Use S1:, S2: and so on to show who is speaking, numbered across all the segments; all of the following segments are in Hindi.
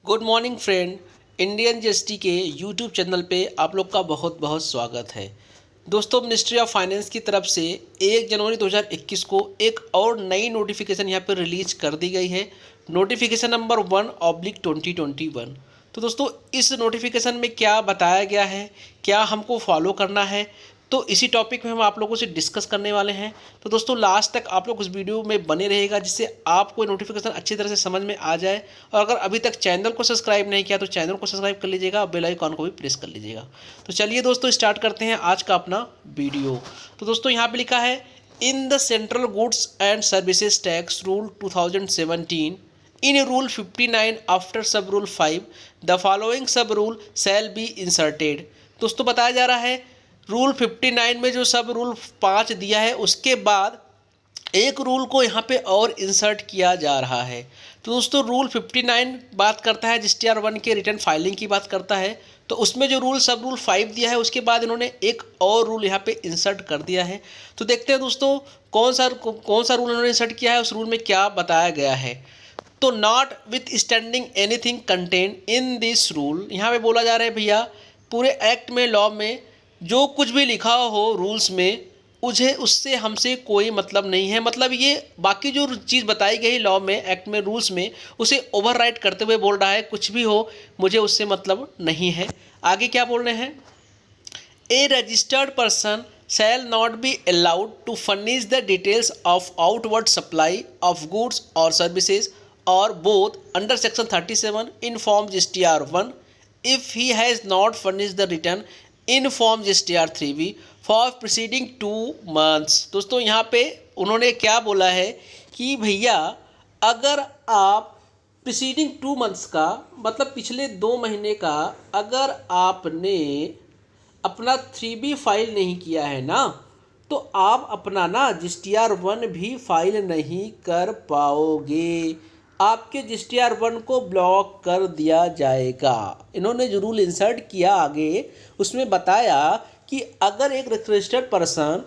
S1: Good morning friend. Indian GST के यूट्यूब चैनल पे आप लोग का बहुत बहुत स्वागत है। दोस्तों, मिनिस्ट्री ऑफ फाइनेंस की तरफ से 1 जनवरी 2021 को एक और नई नोटिफिकेशन यहाँ पर रिलीज कर दी गई है। Notification number 1/2021। तो दोस्तों, इस नोटिफिकेशन में क्या बताया गया है, क्या हमको फॉलो करना है, तो इसी टॉपिक में हम आप लोगों से डिस्कस करने वाले हैं। तो दोस्तों, लास्ट तक आप लोग उस वीडियो में बने रहेगा, जिससे आपको नोटिफिकेशन अच्छी तरह से समझ में आ जाए। और अगर अभी तक चैनल को सब्सक्राइब नहीं किया तो चैनल को सब्सक्राइब कर लीजिएगा और बेल आइकॉन को भी प्रेस कर लीजिएगा। तो चलिए दोस्तों, स्टार्ट करते हैं आज का अपना वीडियो। तो दोस्तों, यहाँ पे लिखा है, in the central goods and services tax rule 2017, in rule 59 after sub rule 5 the following sub rule shall be inserted। दोस्तों, बताया जा रहा है रूल 59 में जो सब रूल 5 दिया है उसके बाद एक रूल को यहाँ पे और इंसर्ट किया जा रहा है। तो दोस्तों, रूल 59 बात करता है जीएसटीआर 1 के रिटर्न फाइलिंग की बात करता है। तो उसमें जो रूल सब रूल 5 दिया है उसके बाद इन्होंने एक और रूल यहाँ पे इंसर्ट कर दिया है। तो देखते हैं दोस्तों, कौन सा रूल इन्होंने इंसर्ट किया है, उस रूल में क्या बताया गया है। तो not with standing anything contain in this rule, यहाँ पे बोला जा रहा है भैया, पूरे एक्ट में, लॉ में जो कुछ भी लिखा हो रूल्स में, उससे हमसे कोई मतलब नहीं है। मतलब ये बाकी जो चीज़ बताई गई लॉ में, एक्ट में, रूल्स में, उसे ओवरराइड करते हुए बोल रहा है, कुछ भी हो मुझे उससे मतलब नहीं है। आगे क्या बोल रहे हैं, a registered person shall not be allowed to furnish the details of outward supply of goods or services or both under section 37 in form GSTR 1 if he has not furnished the return in form GSTR 3B for preceding 2 months। दोस्तों, यहाँ पे उन्होंने क्या बोला है कि भैया, अगर आप प्रीसीडिंग 2 मंथ्स का मतलब पिछले 2 महीने का अगर आपने अपना 3B फाइल नहीं किया है ना, तो आप अपना ना GSTR 1 भी फाइल नहीं कर पाओगे। आपके GSTR 1 को ब्लॉक कर दिया जाएगा। इन्होंने जो रूल इंसर्ट किया आगे, उसमें बताया कि अगर एक रजिस्टर्ड पर्सन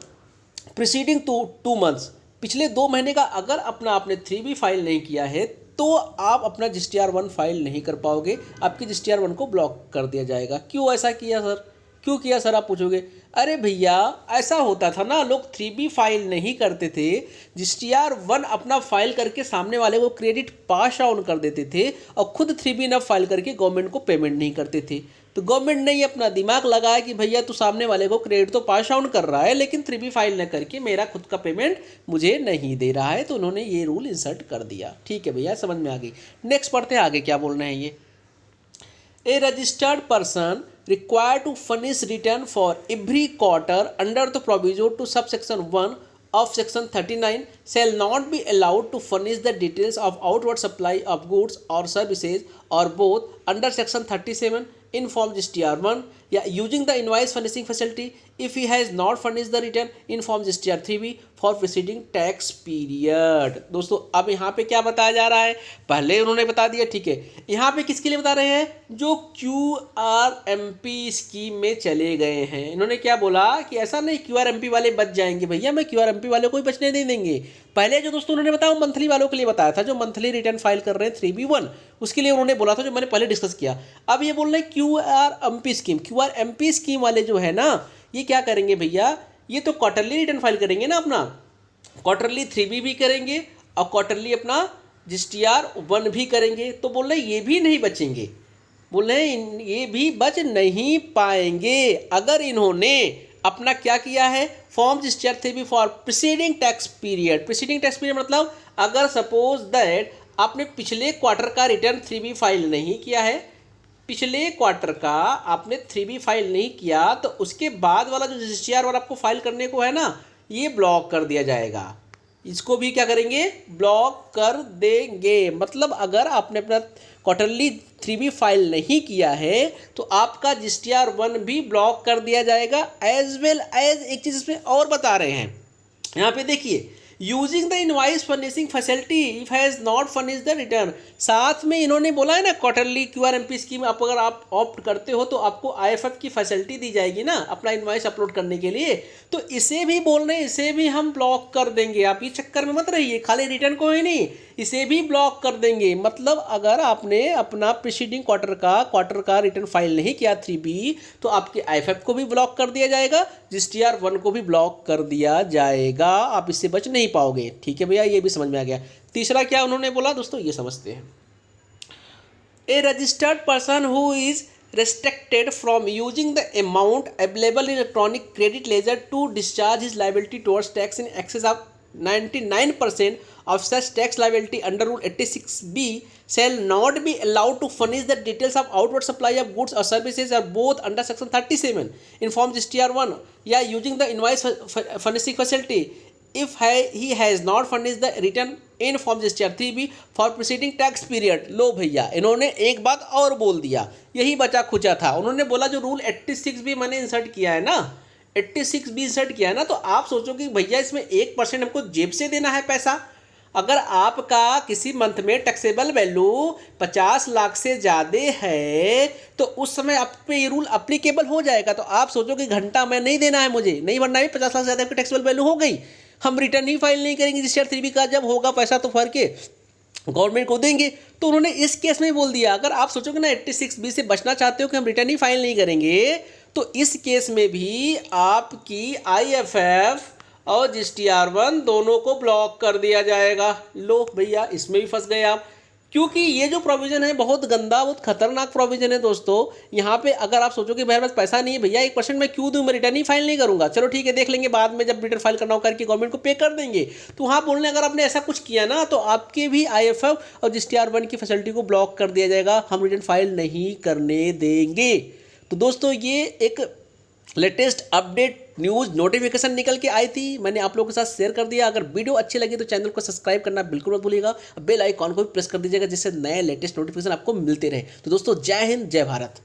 S1: प्रीसीडिंग 2 मंथ्स, पिछले 2 महीने का अगर आपने 3B फाइल नहीं किया है, तो आप अपना GSTR 1 फाइल नहीं कर पाओगे, आपकी GSTR 1 को ब्लॉक कर दिया जाएगा। क्यों ऐसा किया सर, क्यों किया सर, आप पूछोगे। अरे भैया, ऐसा होता था ना, लोग 3B फाइल नहीं करते थे, GSTR 1 अपना फाइल करके सामने वाले को क्रेडिट पास ऑन कर देते थे और खुद 3B न फाइल करके गवर्नमेंट को पेमेंट नहीं करते थे। तो गवर्नमेंट ने ये अपना दिमाग लगाया कि भैया, तू सामने वाले को क्रेडिट तो पास ऑन कर रहा है, लेकिन 3B फाइल न करके मेरा खुद का पेमेंट मुझे नहीं दे रहा है। तो उन्होंने ये रूल इंसर्ट कर दिया। ठीक है भैया, समझ में आ गई। नेक्स्ट पढ़ते हैं आगे क्या बोल रहे हैं ये। A registered person required to furnish return for every quarter under the proviso to subsection 1 of section 39 shall not be allowed to furnish the details of outward supply of goods or services or both under section 37 in form GSTR 1 या using the invoice furnishing facility if he has not furnished the return in form GSTR 3B for preceding tax period। दोस्तों, अब यहाँ पे क्या बताया जा रहा है, पहले उन्होंने बता दिया, ठीक है। यहाँ पे किसके लिए बता रहे हैं, जो QRMP स्कीम में चले गए हैं। इन्होंने क्या बोला कि ऐसा नहीं QRMP वाले बच जाएंगे, भैया मैं QRMP वाले को ही बचने नहीं देंगे। पहले जो दोस्तों उन्होंने बताया मंथली वालों के लिए बताया था, जो मंथली रिटर्न फाइल कर रहे हैं 3B1, उसके लिए उन्होंने बोला था, जो मैंने पहले डिस्कस किया। अब ये बोल रहे हैं QRMP स्कीम वाले जो है ना, ये क्या करेंगे भैया, ये तो क्वार्टरली रिटर्न फाइल करेंगे ना, अपना क्वार्टरली 3B भी करेंगे और क्वार्टरली अपना GSTR 1 भी करेंगे। तो बोल रहे ये भी नहीं बचेंगे, बोल रहे हैं ये भी बच नहीं पाएंगे अगर इन्होंने अपना क्या किया है, form GSTR 3B for preceding tax period. Preceding tax period मतलब अगर सपोज दैट आपने पिछले क्वार्टर का रिटर्न 3B फाइल नहीं किया है, पिछले क्वार्टर का आपने 3B फाइल नहीं किया, तो उसके बाद वाला जो GSTR 1 आपको फाइल करने को है ना, ये ब्लॉक कर दिया जाएगा। इसको भी क्या करेंगे, ब्लॉक कर देंगे। मतलब अगर आपने अपना क्वार्टरली 3B फाइल नहीं किया है, तो आपका GSTR 1 भी ब्लॉक कर दिया जाएगा। एज वेल एज एक चीज़ इसमें और बता रहे हैं, यहाँ पे देखिए using the invoice furnishing facility if has not furnish the return. साथ में इन्होंने बोला है ना क्वार्टरली QRMP स्कीम आप अगर आप ऑप्ट करते हो तो आपको IFF की फैसिलिटी दी जाएगी ना अपना इनवाइस अपलोड करने के लिए। तो इसे भी बोल रहे हैं, इसे भी हम ब्लॉक कर देंगे। आप ये चक्कर में मत रहिए, खाली रिटर्न को ही नहीं, इसे भी ब्लॉक कर देंगे। मतलब अगर आपने अपना प्रीसीडिंग क्वार्टर का रिटर्न फाइल नहीं किया 3B तो आपके IFF को भी ब्लॉक कर दिया जाएगा, GSTR1 को भी ब्लॉक कर दिया जाएगा। आप इससे बच नहीं पाओगे। ठीक है भैया, ये भी समझ में आ गया। तीसरा क्या उन्होंने बोला दोस्तों, ये समझते हैं। A registered person who is restricted from using the amount available in electronic credit ledger to discharge his liability towards tax in excess of 99% of such tax liability under Rule 86B shall not be allowed to furnish the details of outward supply of goods or services or both under Section 37 in Form GSTR1 या using the invoice furnishing facility if he has not furnished the return in Form GSTR3B for preceding tax period। लो भैया, इन्होंने एक बात और बोल दिया, यही बचा खुचा था। उन्होंने बोला जो रूल 86B मैंने इंसर्ट किया है ना, 86B इंसर्ट किया है ना, तो आप सोचो कि भैया इसमें 1% हमको जेब से देना है पैसा। अगर आपका किसी मंथ में टैक्सेबल वैल्यू 50 लाख से ज़्यादा है तो उस समय आप पे ये रूल अप्लीकेबल हो जाएगा। तो आप सोचो कि घंटा मैं नहीं देना है, मुझे नहीं भरना है, 50 लाख से ज़्यादा आपकी टैक्सेबल वैल्यू हो गई, हम रिटर्न ही फाइल नहीं करेंगे GSTR3B का, जब होगा पैसा तो भर के गवर्नमेंट को देंगे। तो उन्होंने इस केस में बोल दिया, अगर आप सोचोगे ना 86B से बचना चाहते हो कि हम रिटर्न ही फाइल नहीं करेंगे, तो इस केस में भी आपकी IFF और GSTR1 दोनों को ब्लॉक कर दिया जाएगा। लो भैया, इसमें भी फंस गए आप, क्योंकि ये जो प्रोविज़न है बहुत गंदा, बहुत खतरनाक प्रोविज़न है दोस्तों। यहाँ पे अगर आप सोचो कि मेरे पास पैसा नहीं है भैया, 1% मैं क्यों दूँ, मैं रिटर्न ही फाइल नहीं करूँगा, चलो ठीक है देख लेंगे बाद में जब रिटर्न फाइल करना हो करके गवर्नमेंट को पे कर देंगे। तो वहाँ बोलने अगर आपने ऐसा कुछ किया ना तो आपके भी IFF और GSTR1 की फैसिलिटी को ब्लॉक कर दिया जाएगा, हम रिटर्न फाइल नहीं करने देंगे। तो दोस्तों ये एक लेटेस्ट अपडेट न्यूज़ नोटिफिकेशन निकल के आई थी, मैंने आप लोगों के साथ शेयर कर दिया। अगर वीडियो अच्छी लगी तो चैनल को सब्सक्राइब करना बिल्कुल मत भूलिएगा, बेल आइकॉन को भी प्रेस कर दीजिएगा जिससे नए लेटेस्ट नोटिफिकेशन आपको मिलते रहे। तो दोस्तों जय हिंद, जय भारत।